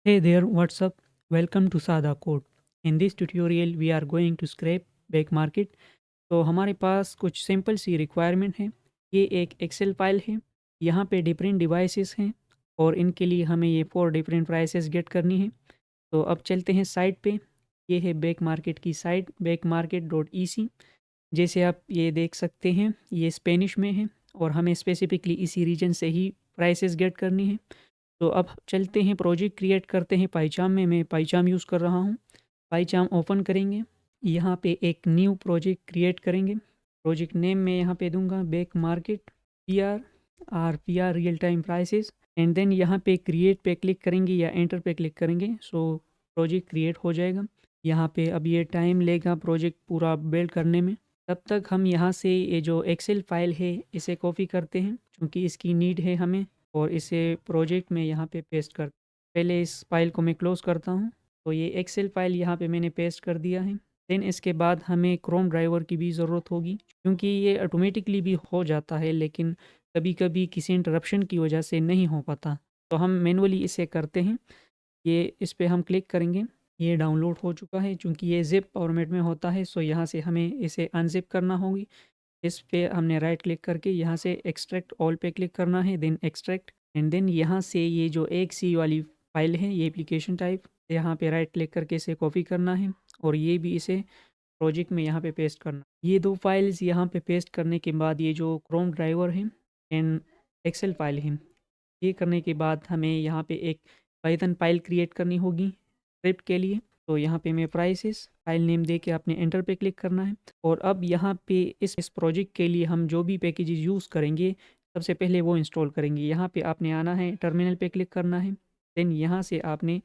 Hey there, what's up? Welcome to Sada Code. In this tutorial, we are going to scrape back market. तो हमारे पास कुछ simple सी requirement है। ये एक Excel file है। यहाँ पे डिफरेंट डिवाइसेस हैं और इनके लिए हमें ये 4 डिफरेंट प्राइसेस गेट करनी है। तो अब चलते हैं साइट पे। ये है बैक मार्केट की साइट backmarket.ec। जैसे आप ये देख सकते हैं, ये स्पेनिश में है और हमें स्पेसिफिकली इसी रीजन से ही प्राइसेस गेट करनी है। तो अब चलते हैं, प्रोजेक्ट क्रिएट करते हैं पाइचाम में। मैं पाइचाम यूज़ कर रहा हूँ। पाइचाम ओपन करेंगे। यहाँ पे एक न्यू प्रोजेक्ट क्रिएट करेंगे। प्रोजेक्ट नेम में यहाँ पे दूंगा back market P R real time prices. And then यहाँ पे क्रिएट पे क्लिक करेंगे या एंटर पे क्लिक करेंगे। सो प्रोजेक्ट क्रिएट हो जाएगा। यहाँ पे अब ये टाइम लेगा प्रोजेक्ट पूरा बिल्ड करने में। तब तक हम यहाँ से ये जो एक्सेल फाइल है इसे कॉपी करते हैं, क्योंकि इसकी नीड है हमें, और इसे प्रोजेक्ट में यहाँ पे पेस्ट कर। पहले इस फाइल को मैं क्लोज़ करता हूँ। तो ये एक्सेल फाइल यहाँ पे मैंने पेस्ट कर दिया है। देन इसके बाद हमें क्रोम ड्राइवर की भी ज़रूरत होगी, क्योंकि ये ऑटोमेटिकली भी हो जाता है लेकिन कभी कभी किसी इंटरप्शन की वजह से नहीं हो पाता। तो हम मैनुअली इसे करते हैं। ये इस पे हम क्लिक करेंगे। ये डाउनलोड हो चुका है, चूँकि ये ज़िप फॉर्मेट में होता है। सो यहाँ से हमें इसे अनज़िप करना होगी। इस पे हमने राइट क्लिक करके यहाँ से एक्सट्रैक्ट ऑल पे क्लिक करना है, देन एक्सट्रैक्ट। एंड देन यहाँ से ये जो एक सी वाली फाइल है, ये एप्लीकेशन टाइप, यहाँ पे राइट क्लिक करके इसे कॉपी करना है और ये भी इसे प्रोजेक्ट में यहाँ पे पेस्ट करना। ये दो फाइल्स यहाँ पे पेस्ट करने के बाद ये जो क्रोम ड्राइवर है एंड एक्सेल फाइल है, ये करने के बाद हमें यहाँ पे एक पाइथन फाइल क्रिएट करनी होगी स्क्रिप्ट के लिए। तो यहाँ पे मैं प्राइसेस फाइल नेम दे के आपने एंटर पे क्लिक करना है। और अब यहाँ पे इस प्रोजेक्ट के लिए हम जो भी पैकेजेस यूज़ करेंगे, सबसे पहले वो इंस्टॉल करेंगे। यहाँ पे आपने आना है, टर्मिनल पे क्लिक करना है। देन यहाँ से आपने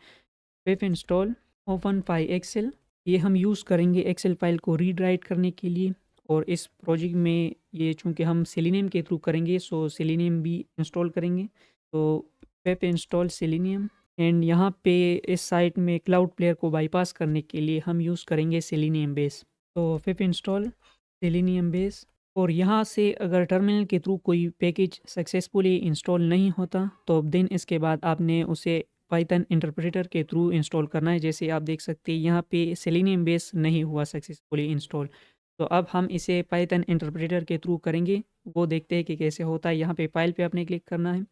pip install open file excel, ये हम यूज़ करेंगे एक्सेल फाइल को रीड राइट करने के लिए। और इस प्रोजेक्ट में ये चूँकि हम सेलेनियम के थ्रू करेंगे, सो सेलेनियम भी इंस्टॉल करेंगे। तो पिप इंस्टॉल सेलेनियम। एंड यहाँ पे इस साइट में क्लाउड प्लेयर को बाईपास करने के लिए हम यूज़ करेंगे सेलेनियम बेस। तो पिप इंस्टॉल सेलेनियम बेस। और यहाँ से अगर टर्मिनल के थ्रू कोई पैकेज सक्सेसफुली इंस्टॉल नहीं होता, तो देन इसके बाद आपने उसे पाइथन इंटरप्रेटर के थ्रू इंस्टॉल करना है। जैसे आप देख सकते हैं यहाँ पे सेलेनियम बेस नहीं हुआ सक्सेसफुली इंस्टॉल। तो अब हम इसे पाइथन इंटरप्रेटर के थ्रू करेंगे, वो देखते हैं कि कैसे होता है। यहाँ पे फाइल पे आपने क्लिक करना है,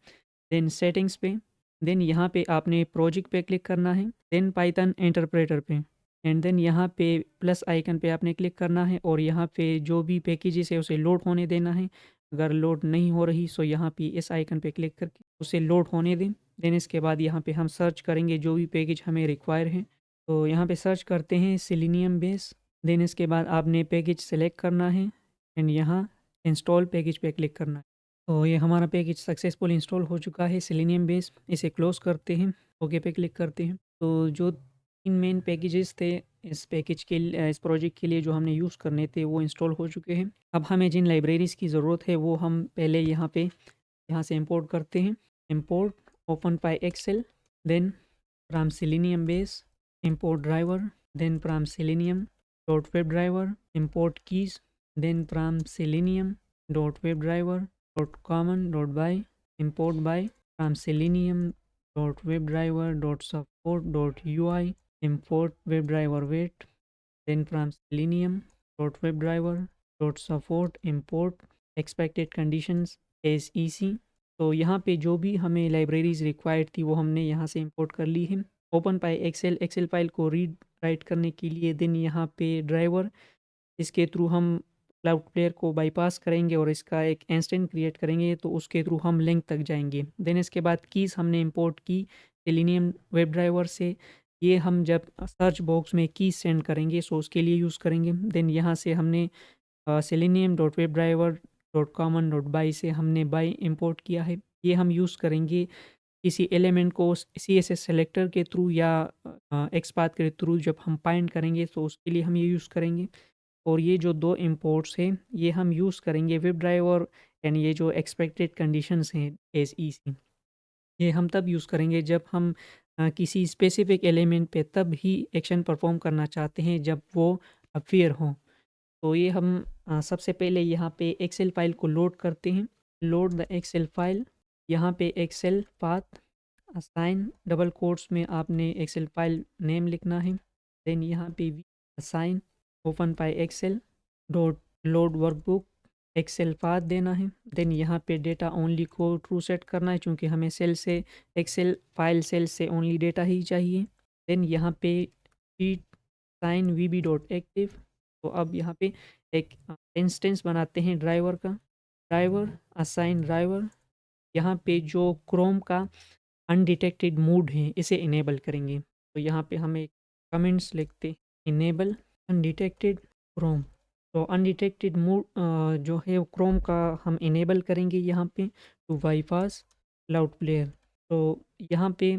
देन सेटिंग्स पे, देन यहाँ पे आपने प्रोजेक्ट पे क्लिक करना है, देन पाइथन इंटरप्रेटर पे। एंड देन यहाँ पे प्लस आइकन पे आपने क्लिक करना है और यहाँ पे जो भी पैकेजेस है उसे लोड होने देना है। अगर लोड नहीं हो रही, सो यहाँ पे इस आइकन पे क्लिक करके उसे लोड होने दें। देन इसके बाद यहाँ पे हम सर्च करेंगे जो भी पैकेज हमें रिक्वायर है। तो यहाँ पे सर्च करते हैं सेलेनियम बेस। देन इसके बाद आपने पैकेज सेलेक्ट करना है एंड यहाँ इंस्टॉल पैकेज पे क्लिक करना है। तो ये हमारा पैकेज सक्सेसफुल इंस्टॉल हो चुका है सेलेनियम बेस। इसे क्लोज करते हैं, ओके पे क्लिक करते हैं। तो जो 3 मेन पैकेजेस थे इस पैकेज के लिए, इस प्रोजेक्ट के लिए जो हमने यूज़ करने थे, वो इंस्टॉल हो चुके हैं। अब हमें जिन लाइब्रेरीज़ की ज़रूरत है वो हम पहले यहाँ से इंपोर्ट करते हैं। Import openpyxl, then from selenium base import driver, then from selenium dot web driver import keys, then from selenium dot web driver dot common dot by import by, from selenium dot webdriver dot support dot ui import webdriver wait, then from selenium dot webdriver dot support import expected conditions as ec। तो यहाँ पे जो भी हमें libraries required थी वो हमने यहाँ से इंपोर्ट कर ली है। ओपन पाई एक्सेल फाइल को रीड राइट करने के लिए देन यहाँ पे ड्राइवर, इसके थ्रू हम क्लाउड प्लेयर को बाईपास करेंगे और इसका एक इंस्टेंट क्रिएट करेंगे, तो उसके थ्रू हम लिंक तक जाएंगे। देन इसके बाद कीज़ हमने इंपोर्ट की सेलेनियम वेब ड्राइवर से। ये हम जब सर्च बॉक्स में की सेंड करेंगे, सो उसके लिए यूज़ करेंगे। देन यहाँ से हमने selenium dot web driver dot common dot by से हमने बाई इंपोर्ट किया है। ये हम यूज़ करेंगे किसी एलिमेंट को सी एस एस सेलेक्टर के थ्रू या एक्सपाथ के थ्रू जब हम फाइंड करेंगे, तो उसके लिए हम ये यूज़ करेंगे। और ये जो 2 इंपोर्ट्स हैं ये हम यूज़ करेंगे वेब ड्राइवर एंड ये जो एक्सपेक्टेड कंडीशंस हैं एस ई सी, ये हम तब यूज़ करेंगे जब हम किसी स्पेसिफिक एलिमेंट पे तब ही एक्शन परफॉर्म करना चाहते हैं जब वो अपीयर हो। तो ये हम सबसे पहले यहाँ पे एक्सेल फाइल को लोड करते हैं। लोड द एक्सेल फाइल, यहाँ पे excel path assign double quotes में आपने एक्सेल फाइल नेम लिखना है। देन यहाँ पे we assign openpyxl dot load workbook excel path देना है। देन यहाँ पे डेटा ओनली को ट्रू सेट करना है, क्योंकि हमें सेल से एक्सेल फाइल सेल से ओनली डेटा ही चाहिए। देन यहाँ पे sheet sign V B dot active. तो अब यहाँ पे एक इंस्टेंस बनाते हैं ड्राइवर का। ड्राइवर असाइन ड्राइवर, यहाँ पे जो क्रोम का अनडिटेक्टेड मोड है इसे इनेबल करेंगे। तो यहाँ पे हम एक कमेंट्स लिखते इनेबल अनडिटेक्टेड क्रोम। तो अनडिटेक्टेड मोड जो है वो क्रोम का हम इनेबल करेंगे यहाँ पे टू बाईपास क्लाउड प्लेयर। तो यहाँ पे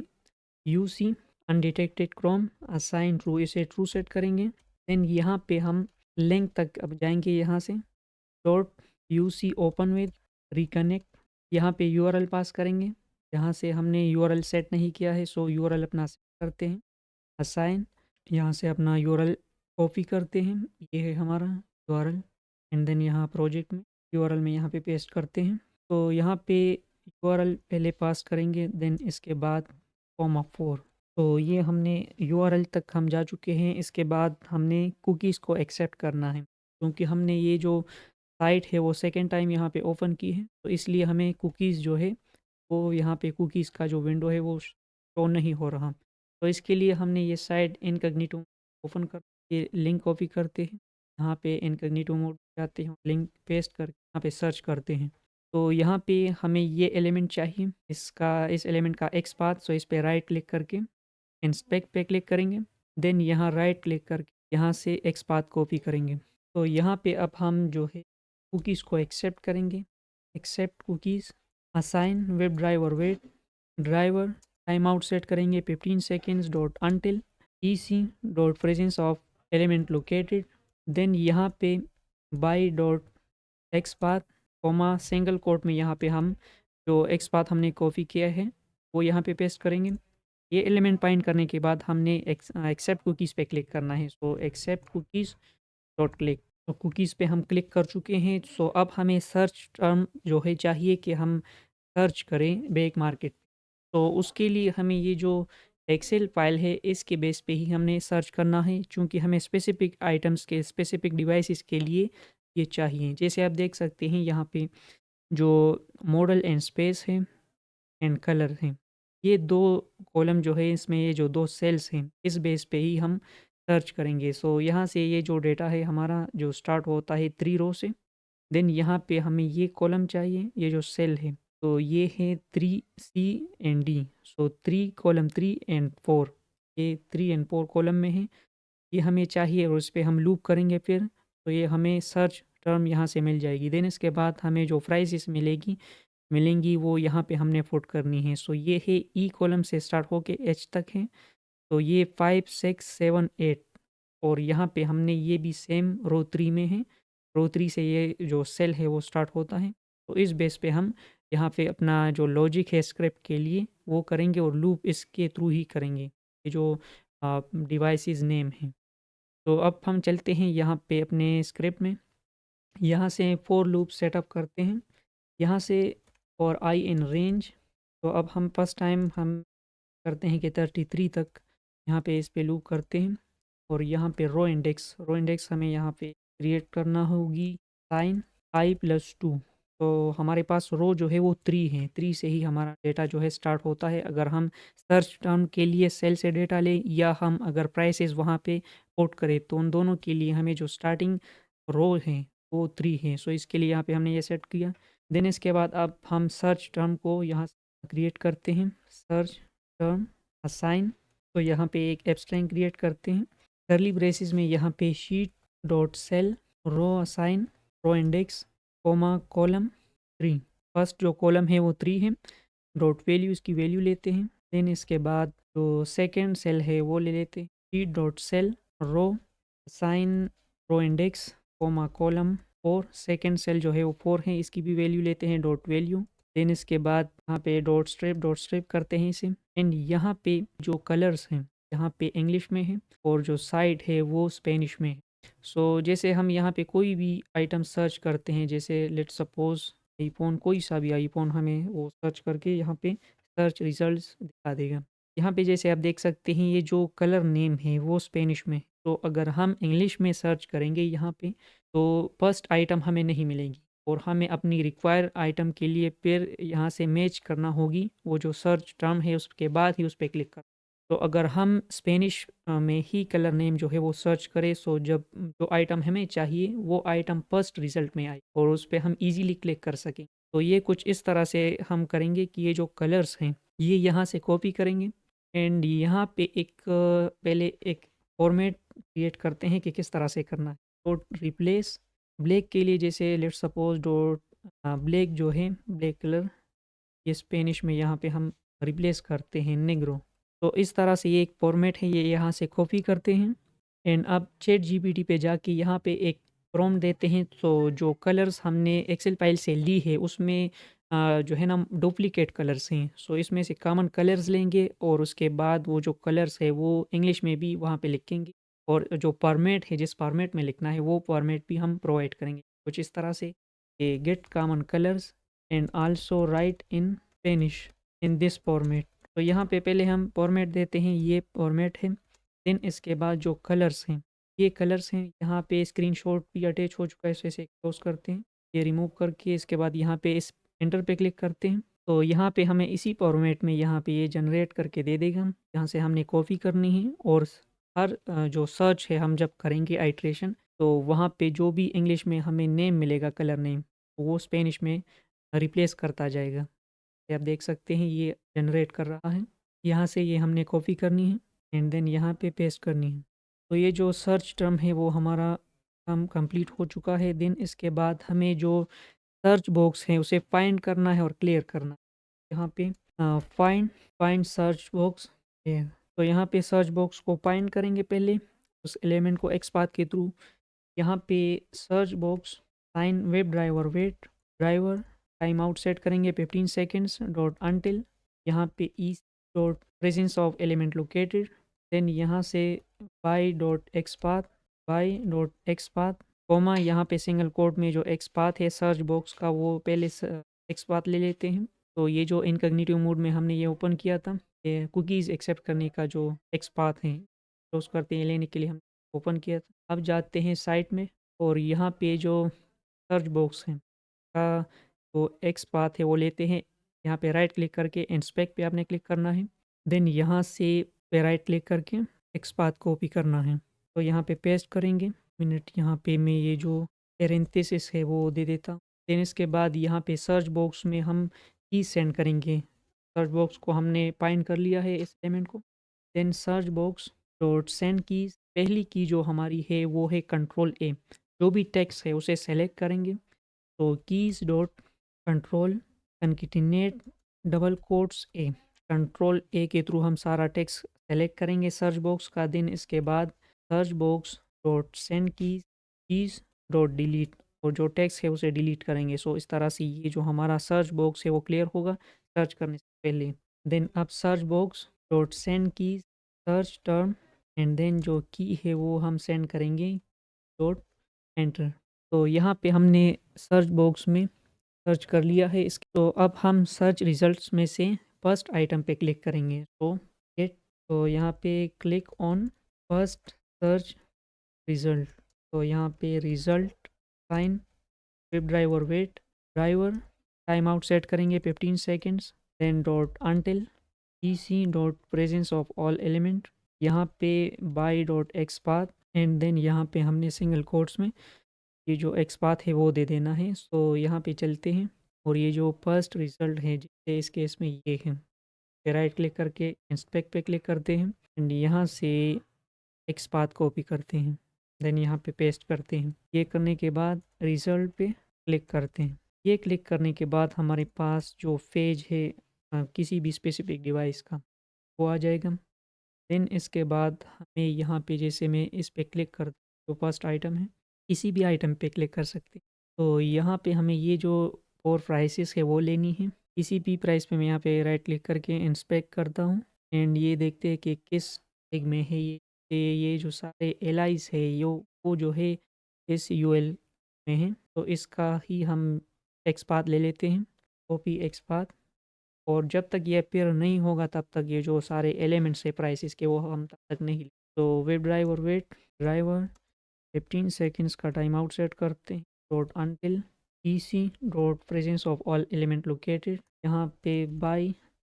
UC undetected Chrome assign true, इसे ट्रू सेट करेंगे। देन यहाँ पे हम लिंक तक अब जाएंगे, यहाँ से dot UC open with reconnect, यहाँ पे यूआरएल पास करेंगे। यहाँ से हमने यूआरएल सेट नहीं किया है, सो यूआरएल अपना सेट करते हैं। असाइन, यहाँ से अपना यूआरएल कॉपी करते हैं, ये है हमारा यूआरएल। एंड देन यहाँ प्रोजेक्ट में यूआरएल में यहाँ पे पेस्ट करते हैं। तो यहाँ पे यूआरएल पहले पास करेंगे, देन इसके बाद .4। तो ये हमने यूआरएल तक हम जा चुके हैं। इसके बाद हमने कुकीज़ को एक्सेप्ट करना है, क्योंकि हमने ये जो साइट है वो सेकेंड टाइम यहाँ पे ओपन की है, तो इसलिए हमें कुकीज़ जो है वो यहाँ पे कुकीज़ का जो विंडो है वो शो नहीं हो रहा। तो इसके लिए हमने ये साइट इनकॉग्निटो ओपन कर ये लिंक कॉपी करते हैं, यहाँ पे इनकॉग्निटो मोड जाते हैं, लिंक पेस्ट करके यहाँ पे सर्च करते हैं। तो यहाँ पे हमें ये एलिमेंट चाहिए, इस एलिमेंट का एक्स पाथ। सो इस पे राइट क्लिक करके इंस्पेक्ट पे क्लिक करेंगे। देन यहाँ राइट क्लिक करके यहाँ से एक्स पाथ कॉपी करेंगे। तो यहाँ पे अब हम जो है कुकीज़ को एक्सेप्ट करेंगे। Accept cookies assign web driver wait driver time out set करेंगे 15 seconds dot until EC dot presence of element located. Then यहाँ पे by dot X path comma single quote में यहाँ पे हम जो एक्स पाथ हमने कॉपी किया है वो यहाँ पे पेस्ट करेंगे। ये एलिमेंट फाइंड करने के बाद हमने एक्सेप्ट कुकीज़ पे क्लिक करना है। So except cookies dot click. तो कुकीज़ पे हम क्लिक कर चुके हैं। सो अब हमें सर्च टर्म जो है चाहिए कि हम सर्च करें बेक मार्केट। तो उसके लिए हमें ये जो एक्सेल फाइल है इसके बेस पे ही हमने सर्च करना है, क्योंकि हमें स्पेसिफिक आइटम्स के स्पेसिफिक डिवाइसेस के लिए ये चाहिए। जैसे आप देख सकते हैं यहाँ पे जो मॉडल एंड स्पेस है एंड कलर है, ये दो कॉलम जो है इसमें ये जो दो सेल्स हैं इस बेस पे ही हम सर्च करेंगे। सो यहाँ से ये जो डेटा है हमारा जो स्टार्ट होता है 3 रो से। देन यहाँ पे हमें ये कॉलम चाहिए, ये जो सेल है तो ये है 3C and D. So 3 column 3 and 4, ये 3 एंड 4 कॉलम में है, ये हमें चाहिए और उस पर हम लूप करेंगे फिर। तो ये हमें सर्च टर्म यहाँ से मिल जाएगी। देन इसके बाद हमें जो प्राइसेस मिलेंगी वो यहाँ पे हमने पुट करनी है। सो ये है ई कॉलम से स्टार्ट होके एच तक है। तो ये 5 6 7 8 और यहाँ पे हमने ये भी सेम रो 3 में है। रो 3 से ये जो सेल है वो स्टार्ट होता है। तो इस बेस पे हम यहाँ पे अपना जो लॉजिक है स्क्रिप्ट के लिए वो करेंगे और लूप इसके थ्रू ही करेंगे, ये जो डिवाइसेस नेम है। तो अब हम चलते हैं यहाँ पे अपने स्क्रिप्ट में, यहाँ से फॉर लूप सेटअप करते हैं। यहाँ से फॉर आई इन रेंज, तो अब हम फर्स्ट टाइम हम करते हैं कि 33 तक यहाँ पे इस पे लूप करते हैं। और यहाँ पे रो इंडेक्स हमें यहाँ पे क्रिएट करना होगी साइन आई प्लस 2। तो हमारे पास रो जो है वो 3 है, 3 से ही हमारा डेटा जो है स्टार्ट होता है। अगर हम सर्च टर्म के लिए सेल से डेटा लें या हम अगर प्राइसेस वहाँ पे पुट करें, तो उन दोनों के लिए हमें जो स्टार्टिंग रो है वो 3 है। सो इसके लिए यहाँ पे हमने ये सेट किया। देन इसके बाद अब हम सर्च टर्म को यहाँ क्रिएट करते हैं, सर्च टर्म असाइन। तो यहाँ पे एक एब्स्ट्रैक्ट क्रिएट करते हैं, कर्ली ब्रेसेस में यहाँ पे sheet dot cell row assign row index comma column 3। First जो कॉलम है वो 3 है, डॉट वैल्यू इसकी वैल्यू लेते हैं। देन इसके बाद जो सेकेंड सेल है वो ले लेते हैं, sheet dot cell row assign row index comma column 4। Second cell जो है वो 4 है, इसकी भी वैल्यू लेते हैं, डॉट वैल्यू। देन इसके बाद यहाँ पे डॉट स्ट्रिप करते हैं इसे। एंड यहाँ पे जो कलर्स हैं यहाँ पे इंग्लिश में है और जो साइड है वो स्पेनिश में है। सो जैसे हम यहाँ पे कोई भी आइटम सर्च करते हैं, जैसे लेट सपोज आईफोन, कोई सा भी आईफोन हमें वो सर्च करके यहाँ पे सर्च रिजल्ट्स दिखा देगा। यहाँ पे जैसे आप देख सकते हैं ये जो कलर नेम है वो स्पेनिश में है। तो अगर हम इंग्लिश में सर्च करेंगे यहाँ पे तो फर्स्ट आइटम हमें नहीं मिलेगी और हमें अपनी रिक्वायर आइटम के लिए फिर यहाँ से मैच करना होगी वो जो सर्च टर्म है उसके बाद ही उस पर क्लिक कर। तो अगर हम स्पेनिश में ही कलर नेम जो है वो सर्च करें सो जब जो आइटम हमें चाहिए वो आइटम फर्स्ट रिजल्ट में आए और उस पर हम इजीली क्लिक कर सकें। तो ये कुछ इस तरह से हम करेंगे कि ये जो कलर्स हैं ये यहाँ से कॉपी करेंगे एंड यहाँ पे एक पहले एक फॉर्मेट क्रिएट करते हैं कि किस तरह से करना है। डॉट रिप्लेस ब्लैक के लिए जैसे लेट्स सपोज डॉट ब्लैक जो है ब्लैक कलर ये स्पेनिश में यहाँ पे हम रिप्लेस करते हैं नेग्रो। तो इस तरह से ये एक फॉर्मेट है ये यहाँ से कॉपी करते हैं एंड अब चैट जीपीटी पे जाके यहाँ पे एक प्रॉम्प्ट देते हैं। तो जो कलर्स हमने एक्सेल फाइल से ली है उसमें जो है ना डुप्लीकेट कलर्स हैं सो इसमें से कॉमन कलर्स लेंगे और उसके बाद वो जो कलर्स है वो इंग्लिश में भी वहाँ पे लिखेंगे और जो फॉर्मेट है जिस फॉर्मेट में लिखना है वो फॉर्मेट भी हम प्रोवाइड करेंगे कुछ इस तरह से get common colours and also write in Spanish in this format. तो यहाँ पे पहले हम फॉर्मेट देते हैं ये फॉर्मेट है देन इसके बाद जो कलर्स हैं ये कलर्स हैं यहाँ पे स्क्रीनशॉट भी अटैच हो चुका है इसे क्लोज करते हैं ये रिमूव करके इसके बाद यहाँ पे इस एंटर पे क्लिक करते हैं। तो यहाँ पे हमें इसी फॉर्मेट में यहाँ पे ये जनरेट करके दे देगा यहाँ से हमने कॉपी करनी है और हर जो सर्च है हम जब करेंगे आइट्रेशन तो वहाँ पे जो भी इंग्लिश में हमें नेम मिलेगा कलर नेम वो स्पेनिश में रिप्लेस करता जाएगा। ये आप देख सकते हैं ये जनरेट कर रहा है यहाँ से ये हमने कॉपी करनी है एंड देन यहाँ पे पेस्ट करनी है। तो ये जो सर्च टर्म है वो हमारा काम कंप्लीट हो चुका है। देन इसके बाद हमें जो सर्च बॉक्स है उसे फाइंड करना है और क्लियर करना है। यहाँ पे फाइंड फाइंड सर्च बॉक्स है तो यहाँ पे सर्च बॉक्स को फाइंड करेंगे पहले उस एलिमेंट को एक्सपाथ के थ्रू। यहाँ पे search box sign web driver wait driver time out set करेंगे 15 सेकेंड्स डॉट अनटिल यहाँ पे E dot presence of element located then यहाँ से बाई डॉट एक्सपाथ कोमा यहाँ पे सिंगल कोट में जो एक्सपाथ है सर्च बॉक्स का वो पहले एक्सपाथ ले लेते हैं। तो ये जो इनकॉग्निटिव मोड में हमने ये ओपन किया था ये कुकीज़ एक्सेप्ट करने का जो एक्सपाथ है क्लोज करते हैं लेने के लिए हम ओपन किया था। अब जाते हैं साइट में और यहाँ पे जो सर्च बॉक्स है का वो एक्स पाथ है वो लेते हैं। यहाँ पे राइट क्लिक करके इंस्पेक्ट पे आपने क्लिक करना है देन यहाँ से पे राइट क्लिक करके एक्स पाथ कॉपी करना है। तो यहाँ पे पेस्ट करेंगे मिनट यहाँ पे मैं ये जो पेरेंथेसिस है वो दे देता देन इसके बाद यहाँ पे सर्च बॉक्स में हम की सेंड करेंगे। सर्च बॉक्स को हमने फाइंड कर लिया है इस एलिमेंट को then search box dot send key पहली की जो हमारी है वो है कंट्रोल ए जो भी टेक्स्ट है उसे सेलेक्ट करेंगे। तो keys dot control concatenate double quotes A control A के थ्रू हम सारा टेक्स्ट सेलेक्ट करेंगे सर्च बॉक्स का दिन इसके बाद search box dot send keys dot delete और जो टेक्स्ट है उसे डिलीट करेंगे। सो इस तरह से ये जो हमारा सर्च बॉक्स है वो क्लियर होगा सर्च करने से पहले। देन अब search box dot send keys search term and then जो की है वो हम सेंड करेंगे डॉट एंटर। तो यहाँ पे हमने सर्च बॉक्स में सर्च कर लिया है इसके। तो अब हम सर्च रिजल्ट्स में से फर्स्ट आइटम पे क्लिक करेंगे तो गेट तो यहाँ पे click on first search result. तो यहाँ पे result sign web driver wait driver time out set करेंगे 15 seconds then dot until C dot presence of all element यहाँ पे by dot XPath and then यहाँ पे हमने सिंगल कोट्स में ये जो एक्सपाथ है वो दे देना है। सो यहाँ पे चलते हैं और ये जो फर्स्ट रिजल्ट है जैसे इस केस में ये है राइट क्लिक करके इंस्पेक्ट पे क्लिक करते हैं एंड यहाँ से एक्सपाथ कॉपी करते हैं देन यहाँ पे पेस्ट करते हैं। ये करने के बाद रिजल्ट पे क्लिक करते हैं। ये क्लिक करने के बाद हमारे पास जो पेज है किसी भी स्पेसिफिक डिवाइस का वो आ जाएगा। देन इसके बाद हमें यहाँ पे जैसे मैं इस पे क्लिक कर जो फर्स्ट आइटम है किसी भी आइटम पे क्लिक कर सकते हैं। तो यहाँ पे हमें ये जो 4 प्राइसेस है वो लेनी है किसी भी प्राइस पे मैं यहाँ पे राइट क्लिक करके इंस्पेक्ट करता हूँ एंड ये देखते हैं कि किस टैग में है ये जो सारे एलाइज है वो जो है इस यूएल में है। तो इसका ही हम एक्सपाथ ले लेते हैं कॉपी एक्सपाथ और जब तक ये अपीयर नहीं होगा तब तक ये जो सारे एलिमेंट्स है प्राइसेस के वो हम तब तक नहीं। तो web driver wait driver 15 seconds का टाइम आउट सेट करते हैं। Dot until EC dot presence of all element located, यहाँ पे by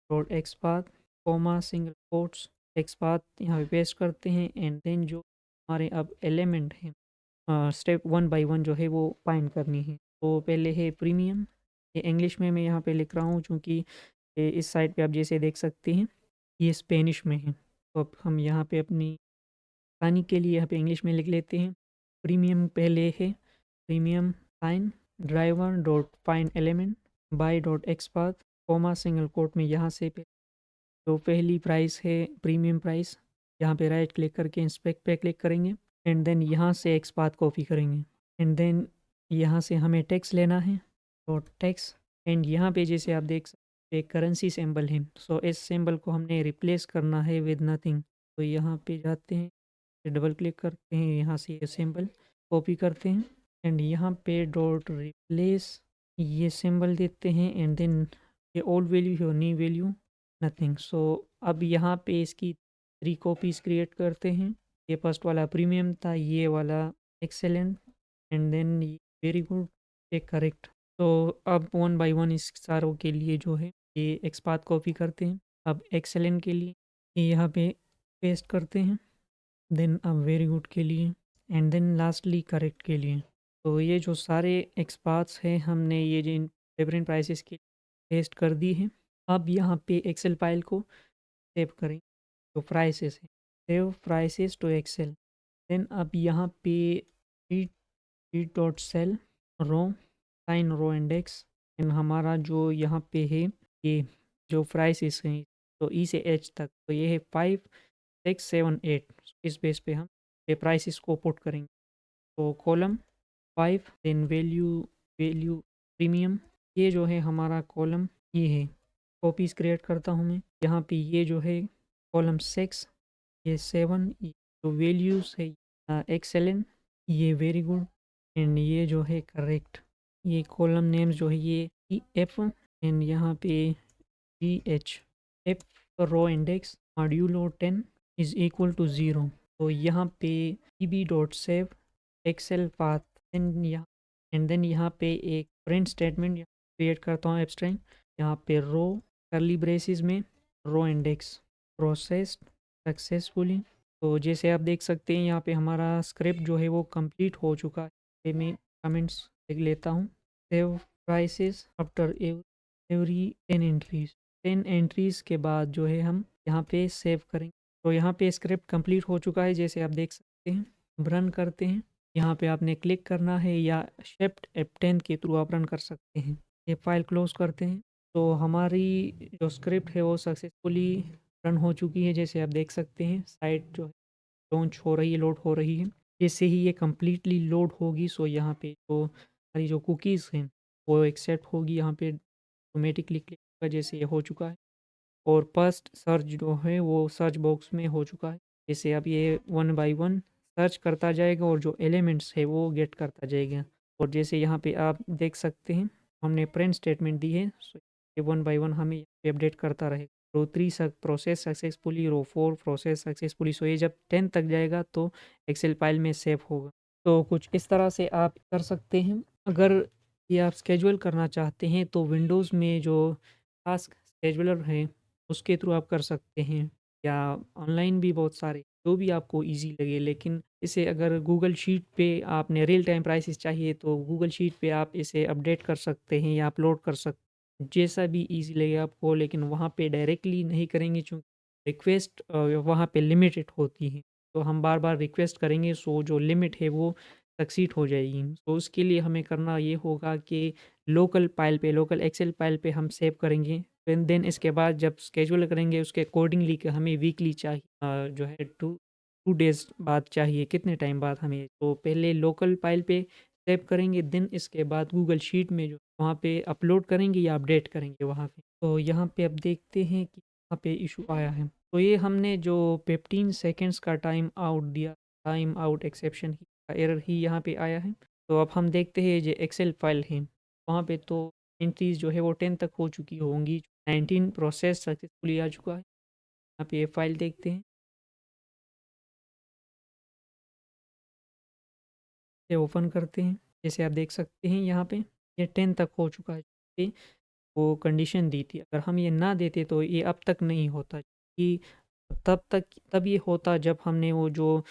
dot X path comma single quotes X path यहाँ पे पेस्ट करते हैं। एंड देन जो हमारे अब एलिमेंट हैं स्टेप 1 बाय 1 जो है वो फाइंड करनी है। तो पहले है प्रीमियम, ये इंग्लिश में मैं यहाँ पे लिख रहा हूँ क्योंकि इस साइड पे आप जैसे देख सकते हैं ये स्पेनिश में है। तो अब हम यहाँ पे अपनी आसानी के लिए यहाँ पे इंग्लिश में लिख लेते हैं। प्रीमियम पहले है premium sign driver dot find element by dot X path comma single quote में यहाँ से जो पहली प्राइस है प्रीमियम प्राइस, यहाँ पे राइट क्लिक करके इंस्पेक्ट पे क्लिक करेंगे एंड देन यहाँ से एक्स पाथ कॉपी करेंगे एंड देन यहाँ से हमें टैक्स लेना है डॉट टैक्स एंड यहाँ पे जैसे आप देख सकते हैं एक करेंसी सिंबल है। सो इस सिंबल को हमने रिप्लेस करना है विद नथिंग। तो यहाँ पे जाते हैं डबल क्लिक करते हैं यहाँ से ये सिंबल कॉपी करते हैं एंड यहाँ पे डॉट रिप्लेस ये सिंबल देते हैं एंड देन ये ओल्ड वैल्यू है न्यू वैल्यू नथिंग। सो अब यहाँ पे इसकी 3 कॉपीज क्रिएट करते हैं। ये फर्स्ट वाला प्रीमियम था, ये वाला excellent and then very good एक करेक्ट। तो अब 1 बाय 1 इस सारों के लिए जो है ये एक्सपाथ कॉपी करते हैं। अब एक्सेलेंट के लिए ये यहाँ पे पेस्ट करते हैं देन अब वेरी गुड के लिए एंड देन लास्टली करेक्ट के लिए। तो ये जो सारे एक्सपाथ्स हैं हमने ये जिन डिफरेंट प्राइसेस के पेस्ट कर दी है। अब यहाँ पे एक्सेल फाइल को सेव करें तो प्राइसेस है save prices to excel. Then अब यहाँ पे sheet dot cell row sign row index and हमारा जो यहाँ पे है ये जो प्राइसेस हैं तो ई से एच तक तो ये है 5 6 7 8। इस बेस पे हम ये प्राइसेस को पुट करेंगे। तो column 5 then value value premium ये जो है हमारा कॉलम ये है। कॉपीज क्रिएट करता हूँ मैं यहाँ पे ये जो है कॉलम 6 ये 7 जो वैल्यूज है एक्सेलेंट ये वेरी गुड एंड ये जो है करेक्ट। ये कॉलम नेम्स जो है ये ई एफ एंड यहाँ पे G H F row index modulo 10 is equal to 0। तो यहाँ पे E B dot save excel path and then यहाँ पे एक प्रिंट स्टेटमेंट क्रिएट करता हूँ एब्स्ट्रैक्ट यहाँ पे रो करली ब्रेसिस में रो इंडेक्स प्रोसेस्ड सक्सेसफुली। तो जैसे आप देख सकते हैं यहाँ पे हमारा स्क्रिप्ट जो है वो कंप्लीट हो चुका है। ये मैं कमेंट्स लिख लेता हूँ save prices after every 10 entries 10 entries के बाद जो है हम यहाँ पे सेव करेंगे। तो यहाँ पे स्क्रिप्ट कंप्लीट हो चुका है जैसे आप देख सकते हैं। रन करते हैं यहाँ पे आपने क्लिक करना है या शिफ्ट F10 के थ्रू आप रन कर सकते हैं। ये फाइल क्लोज करते हैं। तो हमारी जो स्क्रिप्ट है वो सक्सेसफुली रन हो चुकी है जैसे आप देख सकते हैं। साइट जो है लॉन्च हो रही है लोड हो रही है। जैसे ही ये कम्प्लीटली लोड होगी सो यहाँ पे तो हमारी जो कुकीज़ हैं वो एक्सेप्ट होगी यहाँ पे ऑटोमेटिकली क्लिक होगा जैसे ये हो चुका है। और फर्स्ट सर्च जो है वो सर्च बॉक्स में हो चुका है। जैसे अब ये 1 बाय 1 सर्च करता जाएगा और जो एलिमेंट्स है वो गेट करता जाएगा। और जैसे यहाँ पे आप देख सकते हैं हमने प्रिंट स्टेटमेंट दी है सो ये 1 बाय 1 हमें अपडेट करता रहेगा। रो 3 प्रोसेस सक्सेसफुली रो 4 प्रोसेस सक्सेसफुली। सो ये जब 10 तक जाएगा तो एक्सेल फाइल में सेव होगा। तो कुछ इस तरह से आप कर सकते हैं। अगर ये आप स्केजुअल करना चाहते हैं तो विंडोज़ में जो टास्क स्केजुलर है उसके थ्रू आप कर सकते हैं या ऑनलाइन भी बहुत सारे जो भी आपको इजी लगे। लेकिन इसे अगर गूगल शीट पे आपने रियल टाइम प्राइसेस चाहिए तो गूगल शीट पे आप इसे अपडेट कर सकते हैं या अपलोड कर सकते हैं जैसा भी इजी लगे आपको। लेकिन वहाँ पे डायरेक्टली नहीं करेंगे क्योंकि रिक्वेस्ट वहाँ पे लिमिटेड होती है। तो हम बार बार रिक्वेस्ट करेंगे सो जो लिमिट है वो सक्सीड हो जाएगी। तो उसके लिए हमें करना ये होगा कि लोकल फाइल पे लोकल एक्सेल फाइल पे हम सेव करेंगे। देन इसके बाद जब स्केड्यूल करेंगे उसके अकॉर्डिंगली कि हमें वीकली चाहिए जो है 2 डेज़ बाद चाहिए कितने टाइम बाद हमें। तो पहले लोकल फाइल पे सेव करेंगे देन इसके बाद गूगल शीट में जो वहाँ पे अपलोड करेंगे या अपडेट करेंगे वहाँ पे। तो यहाँ पे अब देखते हैं कि वहाँ पे इशू आया है। तो ये हमने जो 15 सेकेंड्स का टाइम आउट दिया टाइम आउट एक्सेप्शन का एरर ही यहाँ पे आया है। तो अब हम देखते हैं जो एक्सेल फाइल है वहाँ पे तो एंट्रीज़ जो है वो 10 तक हो चुकी होंगी 19 प्रोसेस सक्सेसफुली आ चुका है। यहाँ पे ये फाइल देखते हैं, ये ओपन करते हैं। जैसे आप देख सकते हैं यहाँ पे ये 10 तक हो चुका है। ये वो कंडीशन दी थी, अगर हम ये ना देते तो ये अब तक नहीं होता कि तब ये होता जब हमने वो जो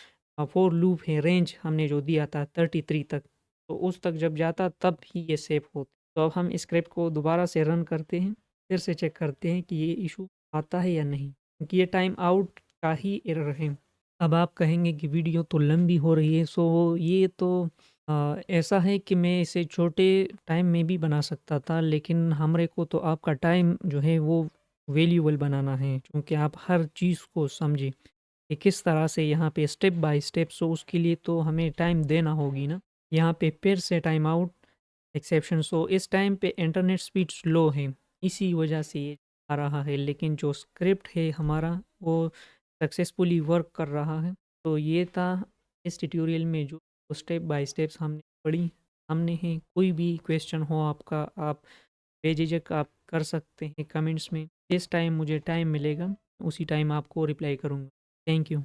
फोर लूप है रेंज हमने जो दिया था 33 तक, तो उस तक जब जाता तब ही ये सेफ होता। तो अब हम स्क्रिप्ट को दोबारा से रन करते हैं, फिर से चेक करते हैं कि ये इशू आता है या नहीं, क्योंकि ये टाइम आउट का ही एरर है। अब आप कहेंगे कि वीडियो तो लंबी हो रही है, सो ये तो ऐसा है कि मैं इसे छोटे टाइम में भी बना सकता था, लेकिन हमारे को तो आपका टाइम जो है वो वैल्यूएबल बनाना है, क्योंकि आप हर चीज़ को समझें कि किस तरह से यहाँ पे स्टेप बाय स्टेप, सो उसके लिए तो हमें टाइम देना होगी ना। यहाँ पे फिर से टाइम आउट एक्सेप्शन, सो इस टाइम पे इंटरनेट स्पीड स्लो है, इसी वजह से ये आ रहा है, लेकिन जो स्क्रिप्ट है हमारा वो सक्सेसफुली वर्क कर रहा है। तो ये था इस ट्यूटोरियल में जो स्टेप बाय स्टेप्स हमने पढ़ी हमने हैं। कोई भी क्वेश्चन हो आपका, आप बेझिझक आप कर सकते हैं कमेंट्स में। जिस टाइम मुझे टाइम मिलेगा उसी टाइम आपको रिप्लाई करूँगा। Thank you.